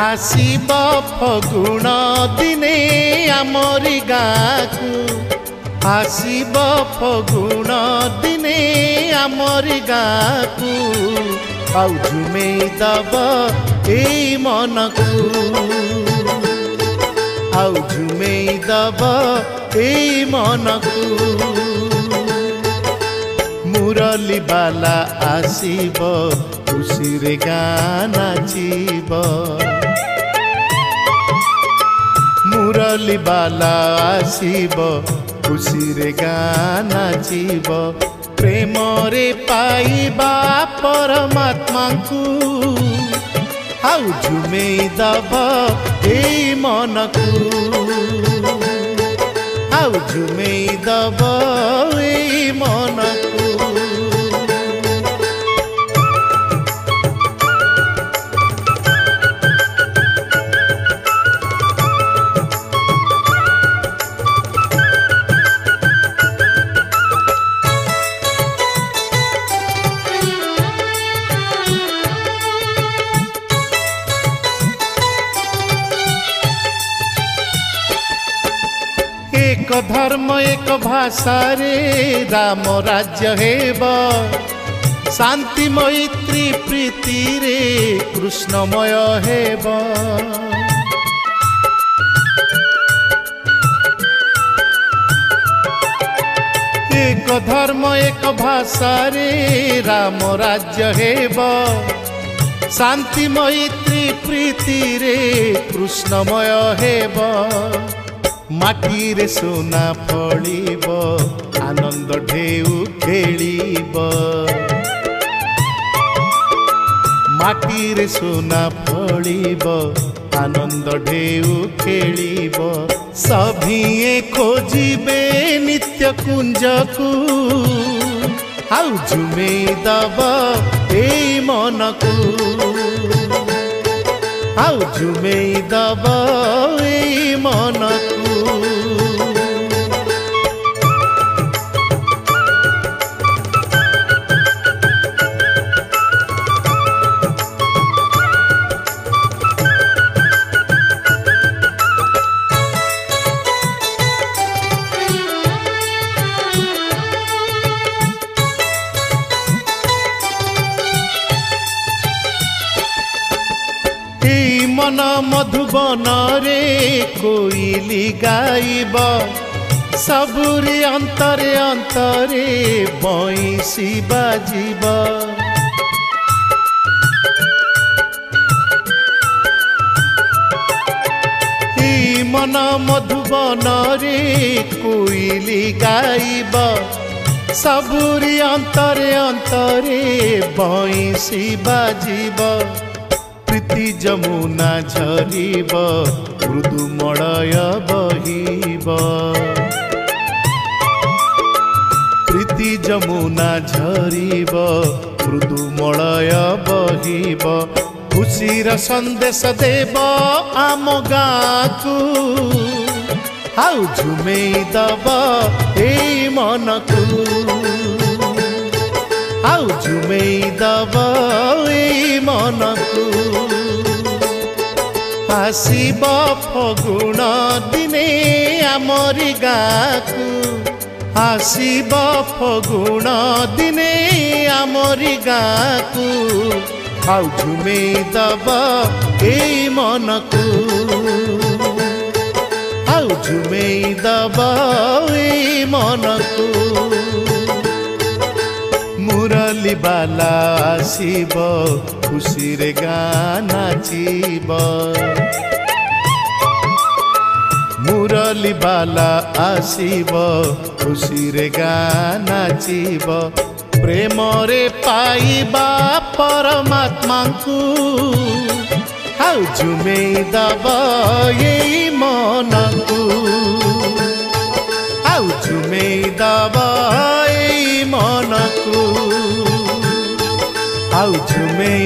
आसीब फगुण दिने आमरी गाँकू आसीब फगुण दिने आमरी गाँकू आउ झुमेई दब एई मनकू आउ झुमेई दब एई मनकू मुरली बाला आसीब खुशी रे गाँ नाचिब मुरली बाला आसीब खुशी रे गाँ नाचिब प्रेम रे पाइबा परमात्मा को आउ झुमेई दब एई मनकू आउ झुमेई दब एई मनकू एक धर्म एक भाषा रे राम राज्य हेब शांति मैत्री प्रीति रे कृष्णमय हेब एक धर्म एक भाषा रे राम राज्य हेब शांति मैत्री प्रीति रे कृष्णमय हेब माटी रे सोना फलिब आनंद ढेउ खेलिब माटी रे सोना फलिब आनंद ढेउ खेलिब सभिए खोजिबे नित्य कुंज को आउ झुमेई दब एई मनकू आउ झुमेई दब एई मनकू मन मधुबन रे कोइली गाइब सबुरी अंतरे अंतरे बंसी बाजिब मन मधुबन रे कोइली गाइब सबुरी अंतरे अंतरे बंसी बाजिब प्रीति जमुना झरिब मृदु मलय बहिब प्रीति जमुना झरिब मृदु मलय बहिब खुशीर संदेश देव आम गाँ को आउ झुमेई दब एई मनकू आउ झुमेई दब एई मनकू आसीब फगुण दिने आमरी गाँकू आसीब फगुण दिने आमरी गाँकू आउ झुमेई दब एई मनकू आउ झुमेई दब एई मनकू मुरली बाला आसीब खुशी रे गाँ नाचिब मुरली बाला आसीब खुशी रे गाँ नाचिब प्रेम रे पाइबा परमात्मा को आउ झुमेई दब एई मनकू आउ झुमेई दब एई मनकू आउ झुमेई